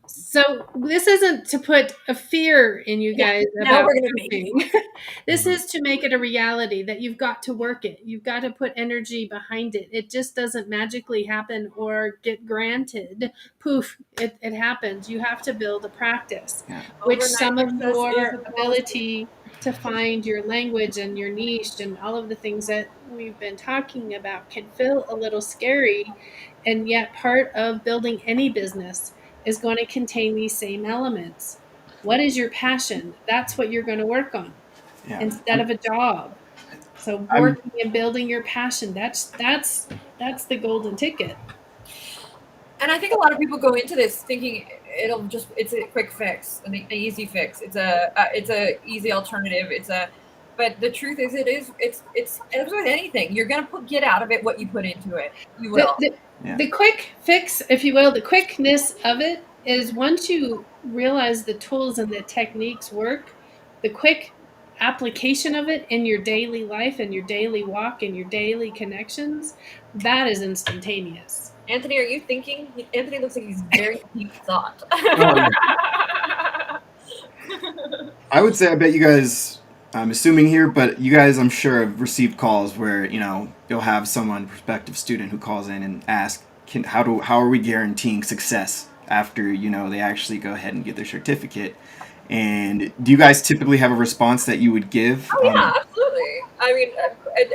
So this isn't to put a fear in you guys about we're gonna make it. This is to make it a reality that you've got to work it. You've got to put energy behind it. It just doesn't magically happen or get granted. Poof, it happens. You have to build a practice, which some of your ability to find your language and your niche and all of the things that we've been talking about can feel a little scary. And yet part of building any business is going to contain these same elements. What is your passion? That's what you're going to work on instead of a job. So working and building your passion, that's the golden ticket. And I think a lot of people go into this thinking it's a quick fix, an easy fix. It's a easy alternative. But the truth is, it's as with anything. You're going to get out of it what you put into it. You will. The quick fix, if you will, the quickness of it is once you realize the tools and the techniques work, the quick application of it in your daily life and your daily walk and your daily connections, that is instantaneous. Anthony, are you thinking? Anthony looks like he's very deep thought. I would say I bet you guys, I'm assuming here, but you guys, I'm sure, have received calls where, you'll have someone, prospective student, who calls in and asks, how are we guaranteeing success after, they actually go ahead and get their certificate? And do you guys typically have a response that you would give? Oh, yeah, absolutely. I mean,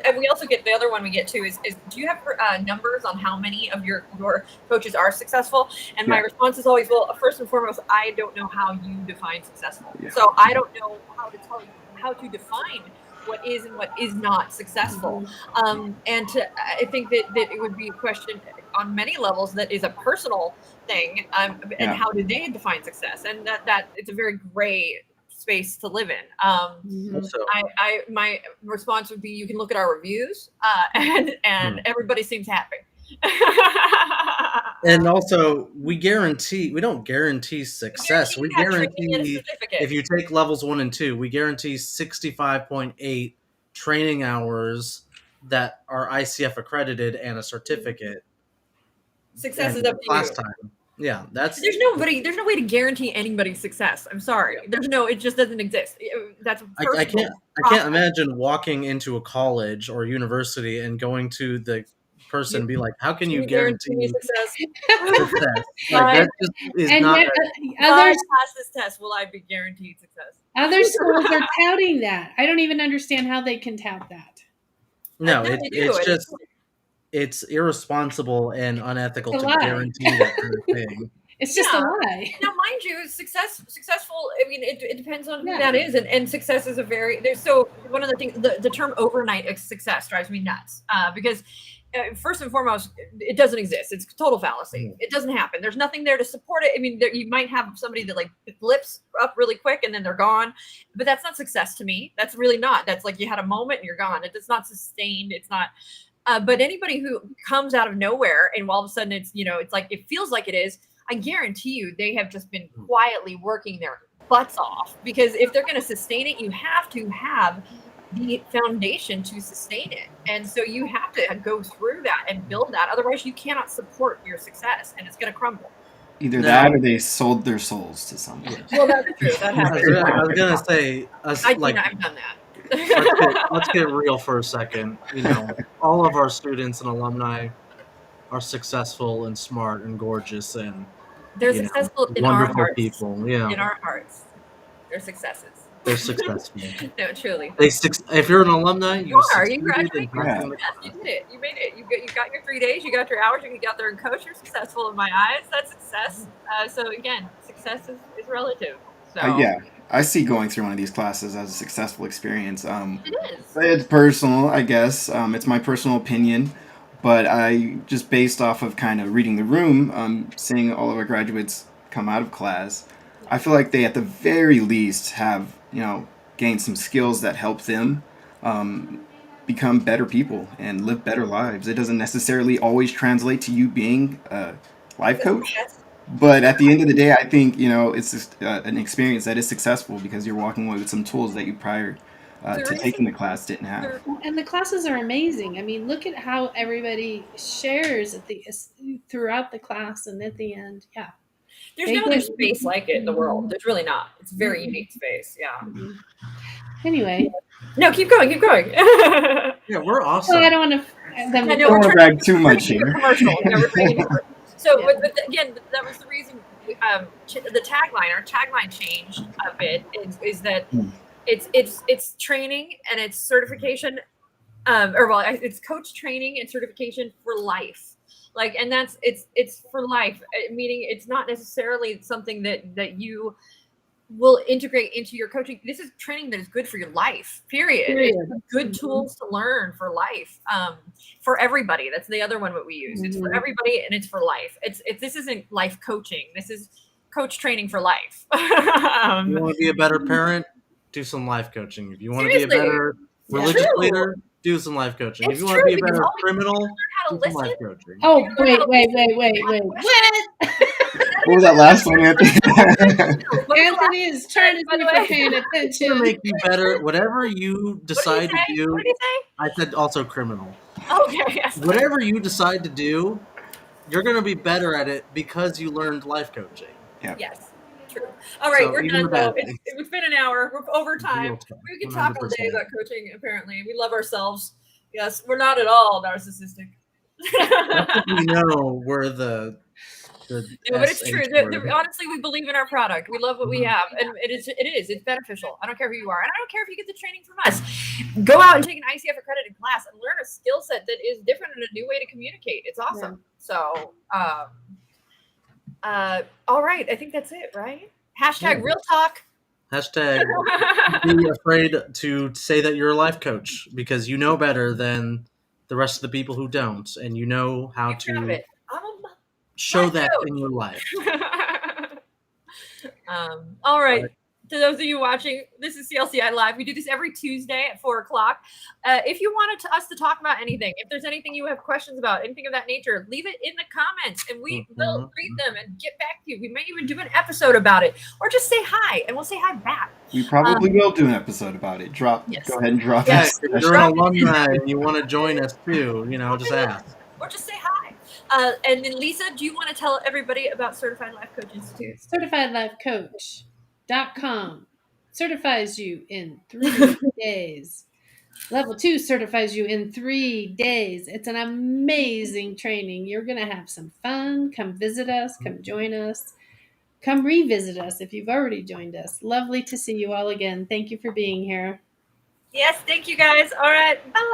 and we also get the other one we get too is do you have numbers on how many of your coaches are successful? And my response is always, well, first and foremost, I don't know how you define successful. Yeah. So I don't know how to tell you how to define what is and what is not successful. And I think that it would be a question on many levels that is a personal thing, and how do they define success? And that it's a very gray space to live in. My response would be, you can look at our reviews, and everybody seems happy. And also, we don't guarantee success. We guarantee if you take levels 1 and 2, we guarantee 65.8 training hours that are ICF accredited and a certificate. Success is up to you. Time. Yeah, there's no way to guarantee anybody's success. I'm sorry. It just doesn't exist. That's I can't imagine walking into a college or university and going to the person be like, how can you guarantee me guarantee success? success? Like Right. that just is And not. yet, If I others pass this test, will I be guaranteed success? other schools are touting that. I don't even understand how they can tout that. No, No, they do. it's just it's irresponsible and unethical It's a to lie. guarantee that kind of thing. It's just a lie. Now, mind you, successful. I mean, it depends on who Yeah. that is, and success is a very. There's so one of the things. The term overnight success drives me nuts because. First and foremost, it doesn't exist. It's total fallacy. It doesn't happen. There's nothing there to support it. I mean, you might have somebody that like blips up really quick and then they're gone, but that's not success to me. That's really not. That's like you had a moment and you're gone. It's not sustained. It's not. But anybody who comes out of nowhere and all of a sudden it's it's like it feels like it is. I guarantee you they have just been quietly working their butts off because if they're going to sustain it, you have to have the foundation to sustain it. And so you have to go through that and build that. Otherwise, you cannot support your success and it's going to crumble. Either that or they sold their souls to someone. Well, that's true. That happens. I was gonna say, I've done that. let's get real for a second. All of our students and alumni are successful and smart and gorgeous and they're successful in wonderful our hearts. people. Yeah, in our hearts, they're successes. They're successful. No, truly. If you're an alumni, you graduated. Yeah. Yes, you did it. You made it. You got your 3 days. You got your hours. You got there and coach. You're successful in my eyes. That's success. So again, success is relative. So Yeah, I see going through one of these classes as a successful experience. it is. It's personal, I guess. It's my personal opinion, but I just based off of kind of reading the room, seeing all of our graduates come out of class, I feel like they at the very least have gained some skills that help them become better people and live better lives. It doesn't necessarily always translate to you being a life coach, but at the end of the day, I think it's just, an experience that is successful because you're walking away with some tools that you prior to taking the class didn't have. And the classes are amazing. I mean, look at how everybody shares throughout the class and at the end. Yeah. There's no other space like it in the world. There's really not. It's a very unique space. Yeah. Anyway. No, keep going. Yeah, we're awesome. Well, I don't want to. Don't want to brag too much here. Commercial. So, but again, that was the reason. The tagline, our tagline changed a bit. Is that it's training and it's certification, it's coach training and certification for life. And that's it's for life, meaning it's not necessarily something that you will integrate into your coaching. This is training that is good for your life, period. It's good tools to learn for life, for everybody. That's the other one that we use. It's for everybody and it's for life. This isn't life coaching. This is coach training for life. You want to be a better parent? Do some life coaching. If you want to be a better religious leader, do some life coaching. If you want to be a better criminal, do some life coaching. Oh, wait. What? What was that last one, Anthony? Anthony is trying to see if we're paying attention. To make you better, whatever you decide to do. What did you say? I said also criminal. Okay, yes. Whatever you decide to do, you're going to be better at it because you learned life coaching. Yeah. Yes. True. All right, we're done. So it's been an hour. We're over time. We can talk all 100%. day about coaching. Apparently, we love ourselves. Yes, we're not at all narcissistic. We know we're the no, but it's true. Honestly, we believe in our product. We love what we have, and it's beneficial. I don't care who you are, and I don't care if you get the training from us. Go out and take an ICF accredited class and learn a skill set that is different and a new way to communicate. It's awesome. Yeah. So, all right, I think that's it, right? Hashtag real talk. Hashtag be afraid to say that you're a life coach because you know better than the rest of the people who don't, and you know how to show that in your life. All right. To those of you watching, this is CLCI Live. We do this every Tuesday at 4:00. If you wanted us to talk about anything, if there's anything you have questions about, anything of that nature, leave it in the comments and we will read them and get back to you. We may even do an episode about it or just say hi and we'll say hi back. We probably will do an episode about it. Go ahead and drop it. If you're an alumni and you want to join us too, just ask. Or just say hi. And then Lisa, do you want to tell everybody about Certified Life Coach Institute? CertifiedLifeCoach.com certifies you in 3 days. Level 2 certifies you in 3 days. It's an amazing training. You're going to have some fun. Come visit us. Come join us. Come revisit us if you've already joined us. Lovely to see you all again. Thank you for being here. Yes, thank you guys. All right. Bye.